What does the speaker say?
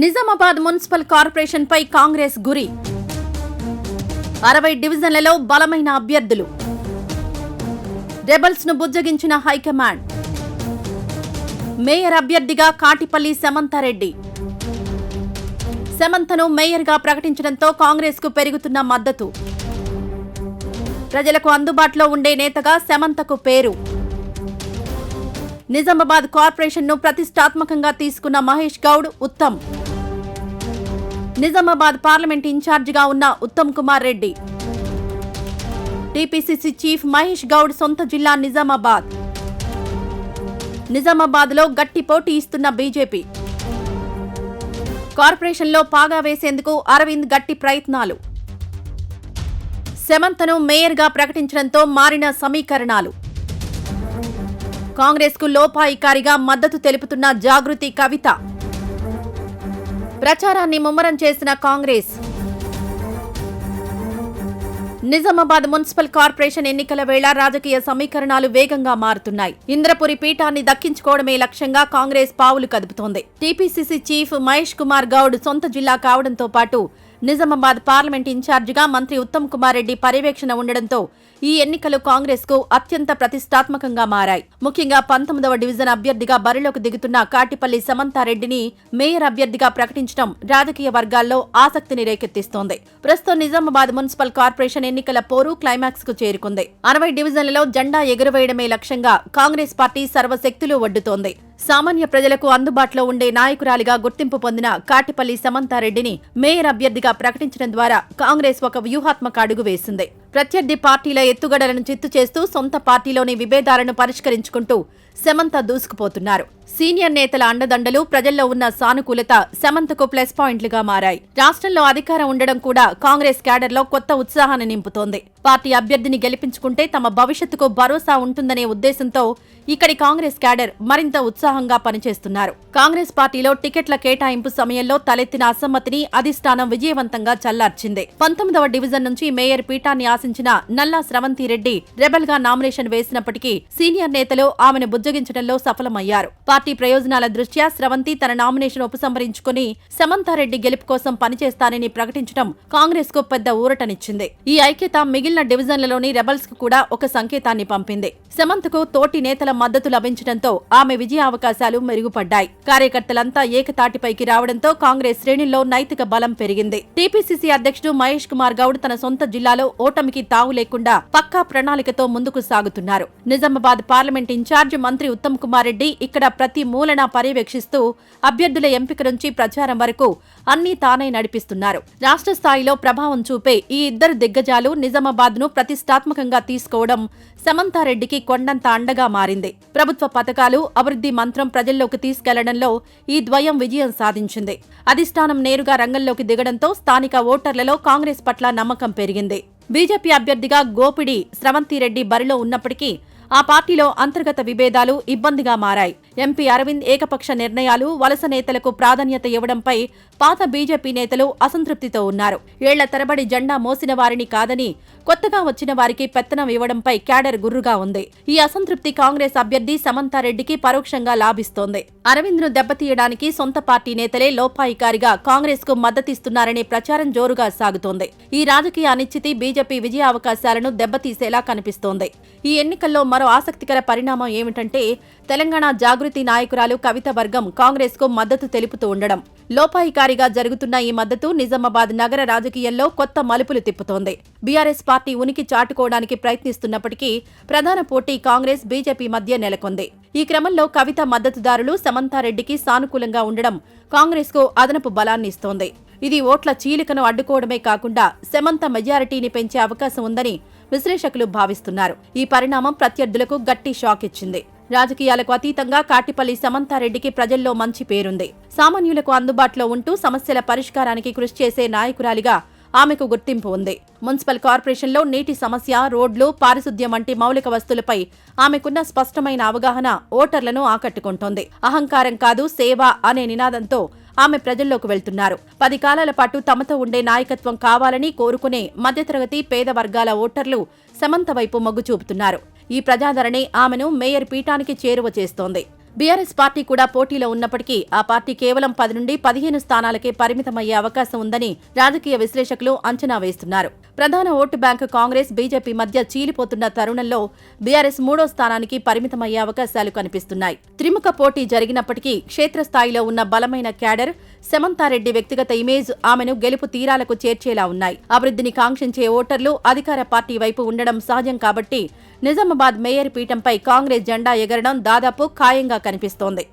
Nizamabad municipal corporation పై కాంగ్రెస్ గురి 60 డివిజన్లలో బలమైన అభ్యర్థులు. రెబల్స్ ను బుజ్జగించిన హైకమాండ్. మేయర్ అభ్యర్థిగా కాటిపల్లి సమంతారెడ్డి. సమంతను మేయర్గా ప్రకటించడంతో కాంగ్రెస్ కు పెరుగుతున్న మద్దతు. ప్రజలకు అందుబాటులో ఉండే నేతగా సమంతకు పేరు. నిజామాబాద్ కార్పొరేషన్ ను ప్రతిష్టాత్మకంగా తీసుకున్న మహేష్ గౌడ్, ఉత్తమ్. నిజామాబాద్ పార్లమెంట్ ఇన్ఛార్జిగా ఉన్న ఉత్తమ్ కుమార్ రెడ్డి. టీపీసీసీ చీఫ్ మహేష్ గౌడ్ సొంత జిల్లా నిజామాబాద్. నిజామాబాద్ లో గట్టి పోటీ ఇస్తున్న బీజేపీ. కార్పొరేషన్లో పాగా వేసేందుకు అరవింద్ గట్టి ప్రయత్నాలు. సమంతను మేయర్గా ప్రకటించడంతో మారిన సమీకరణాలు. కాంగ్రెస్ కు లోపాయికారిగా మద్దతు తెలుపుతున్న జాగృతి కవిత. ప్రచారాన్ని ముమ్మరం చేసిన కాంగ్రెస్. నిజామాబాద్ మున్సిపల్ కార్పొరేషన్ ఎన్నికల వేళ రాజకీయ సమీకరణాలు వేగంగా మారుతున్నాయి. ఇంద్రపురి పీఠాన్ని దక్కించుకోవడమే లక్ష్యంగా కాంగ్రెస్ పావులు కదుపుతోంది. టీపీసీసీ చీఫ్ మహేష్ కుమార్ గౌడ్ సొంత జిల్లా కావడంతో పాటు నిజామాబాద్ పార్లమెంట్ ఇన్ఛార్జిగా మంత్రి ఉత్తమ్ కుమార్ రెడ్డి పర్యవేక్షణ ఉండడంతో ఈ ఎన్నికలు కాంగ్రెస్ కు అత్యంత ప్రతిష్టాత్మకంగా మారాయి. ముఖ్యంగా 19వ డివిజన్ అభ్యర్థిగా బరిలోకి దిగుతున్న కాటిపల్లి సమంతారెడ్డిని మేయర్ అభ్యర్థిగా ప్రకటించడం రాజకీయ వర్గాల్లో ఆసక్తిని రేకెత్తిస్తోంది. ప్రస్తుతం నిజామాబాద్ మున్సిపల్ కార్పొరేషన్ ఎన్నికల పోరు క్లైమాక్స్ కు చేరుకుంది. 60 డివిజన్లలో జెండా ఎగురవేయడమే లక్ష్యంగా కాంగ్రెస్ పార్టీ సర్వశక్తులు ఒడ్డుతోంది. సామాన్య ప్రజలకు అందుబాటులో ఉండే నాయకురాలిగా గుర్తింపు పొందిన కాటిపల్లి సమంతారెడ్డిని మేయర్ అభ్యర్థిగా ప్రకటించడం ద్వారా కాంగ్రెస్ ఒక వ్యూహాత్మక అడుగు వేసింది. ప్రత్యర్థి పార్టీల ఎత్తుగడలను చిత్తు చేస్తూ సొంత పార్టీలోని విభేదాలను పరిష్కరించుకుంటూ సమంత దూసుకుపోతున్నారు. సీనియర్ నేతల అండదండలు, ప్రజల్లో ఉన్న సానుకూలత సమంతకు ప్లస్ పాయింట్లుగా మారాయి. రాష్ట్రంలో అధికారం ఉండడం కూడా కాంగ్రెస్ క్యాడర్లో కొత్త ఉత్సాహాన్ని నింపుతోంది. పార్టీ అభ్యర్థిని గెలిపించుకుంటే తమ భవిష్యత్తుకు భరోసా ఉంటుందనే ఉద్దేశంతో ఇక్కడి కాంగ్రెస్ క్యాడర్ మరింత ఉత్సాహంగా పనిచేస్తున్నారు. కాంగ్రెస్ పార్టీలో టికెట్ల కేటాయింపు సమయంలో తలెత్తిన అసమ్మతిని అధిష్టానం విజయవంతంగా చల్లార్చింది. 19వ డివిజన్ నుంచి మేయర్ పీఠాన్ని ఆశించిన నల్లా స్రవంతిరెడ్డి రెబల్ గా నామినేషన్ వేసినప్పటికీ సీనియర్ నేతలు ఆమెను బుజ్జగించడంలో సఫలమయ్యారు. పార్టీ ప్రయోజనాల దృష్ట్యా స్రవంతి తన నామినేషన్ ఉపసంహరించుకుని సమంతారెడ్డి గెలుపు కోసం పనిచేస్తానని ప్రకటించడం కాంగ్రెస్ కు పెద్ద ఊరటనిచ్చింది. ఈ ఐక్యత మిగిలిన డివిజన్లలోని రెబల్స్ కు కూడా ఒక సంకేతాన్ని పంపింది. సమంతకు తోటి నేతల మద్దతు లభించడంతో ఆమె విజయావకాశాలు మెరుగుపడ్డాయి. కార్యకర్తలంతా ఏకతాటిపైకి రావడంతో కాంగ్రెస్ శ్రేణుల్లో నైతిక బలం పెరిగింది. టీపీసీసీ అధ్యక్షుడు మహేష్ కుమార్ గౌడ్ తన సొంత జిల్లాలో ఓటమికి తావు లేకుండా పక్కా ప్రణాళికతో ముందుకు సాగుతున్నారు. నిజామాబాద్ పార్లమెంట్ ఇన్ఛార్జ్ మంత్రి ఉత్తమ్ కుమార్ రెడ్డి ఇక్కడ ప్రతి మూలన పర్యవేక్షిస్తూ అభ్యర్థుల ఎంపిక నుంచి ప్రచారం వరకు అన్నీ తానే నడిపిస్తున్నారు. రాష్ట్ర స్థాయిలో ప్రభావం చూపే ఈ ఇద్దరు దిగ్గజాలు నిజామాబాద్ ను ప్రతిష్టాత్మకంగా తీసుకోవడం సమంతారెడ్డికి కొండంత అండగా మారింది. ప్రభుత్వ పథకాలు, అభివృద్ధి మంత్రం ప్రజల్లోకి తీసుకెళ్లడంలో ఈ ద్వయం విజయం సాధించింది. అధిష్టానం నేరుగా రంగంలోకి దిగడంతో స్థానిక ఓటర్లలో కాంగ్రెస్ పట్ల నమ్మకం పెరిగింది. బీజేపీ అభ్యర్థిగా గోపిడి స్రవంతిరెడ్డి బరిలో ఉన్నప్పటికీ ఆ పార్టీలో అంతర్గత విభేదాలు ఇబ్బందిగా మారాయి. ఎంపీ అరవింద్ ఏకపక్ష నిర్ణయాలు, వలస నేతలకు ప్రాధాన్యత ఇవ్వడంపై పాత బీజేపీ నేతలు అసంతృప్తితో ఉన్నారు. ఏళ్ల తరబడి జెండా మోసిన వారిని కాదని కొత్తగా వచ్చిన వారికి పెత్తనం ఇవ్వడంపై క్యాడర్ గుర్రుగా ఉంది. ఈ అసంతృప్తి కాంగ్రెస్ అభ్యర్థి సమంతారెడ్డికి పరోక్షంగా లాభిస్తోంది. అరవింద్ ను దెబ్బతీయడానికి సొంత పార్టీ నేతలే లోపాయికారిగా కాంగ్రెస్ కు మద్దతిస్తున్నారనే ప్రచారం జోరుగా సాగుతోంది. ఈ రాజకీయ అనిశ్చితి బీజేపీ విజయ అవకాశాలను దెబ్బతీసేలా కనిపిస్తోంది. ఈ ఎన్నికల్లో మరో ఆసక్తికర పరిణామం ఏమిటంటే తెలంగాణ జాగృతి నాయకురాలు కవిత వర్గం కాంగ్రెస్ కు మద్దతు తెలుపుతూ ఉండడం. లోపాయికారిగా జరుగుతున్న ఈ మద్దతు నిజామాబాద్ నగర రాజకీయాల్లో కొత్త మలుపులు తిప్పుతోంది. బీఆర్ఎస్ పార్టీ ఉనికి చాటుకోవడానికి ప్రయత్నిస్తున్నప్పటికీ ప్రధాన పోటీ కాంగ్రెస్, బీజేపీ మధ్య నెలకొంది. ఈ క్రమంలో కవిత మద్దతుదారులు సమంతారెడ్డికి సానుకూలంగా ఉండడం కాంగ్రెస్ కు అదనపు బలాన్ని ఇస్తోంది. ఇది ఓట్ల చీలికను అడ్డుకోవడమే కాకుండా సమంత మెజారిటీని పెంచే అవకాశం ఉందని విశ్లేషకులు భావిస్తున్నారు. ఈ పరిణామం ప్రత్యర్థులకు గట్టి షాక్ ఇచ్చింది. రాజకీయాలకు అతీతంగా కాటిపల్లి సమంతారెడ్డికి ప్రజల్లో మంచి పేరుంది. సామాన్యులకు అందుబాటులో ఉంటూ సమస్యల పరిష్కారానికి కృషి చేసే నాయకురాలిగా ఆమెకు గుర్తింపు ఉంది. మున్సిపల్ కార్పొరేషన్లో నీటి సమస్య, రోడ్లు, పారిశుద్ధ్యం వంటి మౌలిక వస్తువులపై ఆమెకున్న స్పష్టమైన అవగాహన ఓటర్లను ఆకట్టుకుంటోంది. అహంకారం కాదు, సేవ అనే నినాదంతో ఆమె ప్రజల్లోకి వెళ్తున్నారు. 10 కాలాల పాటు తమతో ఉండే నాయకత్వం కావాలని కోరుకునే మధ్యతరగతి, పేద వర్గాల ఓటర్లు సమంత వైపు మొగ్గు చూపుతున్నారు. ఈ ప్రజాదరణే ఆమెను మేయర్ పీఠానికి చేరువ చేస్తోంది. బీఆర్ఎస్ పార్టీ కూడా పోటీలో ఉన్నప్పటికీ ఆ పార్టీ కేవలం 10 నుండి 15 స్థానాలకే పరిమితమయ్యే అవకాశం ఉందని రాజకీయ విశ్లేషకులు అంచనా వేస్తున్నారు. ప్రధాన ఓటు బ్యాంకు కాంగ్రెస్, బీజేపీ మధ్య చీలిపోతున్న తరుణంలో బీఆర్ఎస్ 3వ స్థానానికి పరిమితమయ్యే అవకాశాలు కనిపిస్తున్నాయి. త్రిముఖ పోటీ జరిగినప్పటికీ క్షేత్రస్థాయిలో ఉన్న బలమైన క్యాడర్, సమంతారెడ్డి వ్యక్తిగత ఇమేజ్ ఆమెను గెలుపు తీరాలకు చేర్చేలా ఉన్నాయి. అభివృద్ధిని కాంక్షించే ఓటర్లు అధికార పార్టీ వైపు ఉండడం సహజం కాబట్టి నిజామాబాద్ మేయర్ పీఠంపై కాంగ్రెస్ జెండా ఎగరడం దాదాపు ఖాయంగా కనిపిస్తోంది.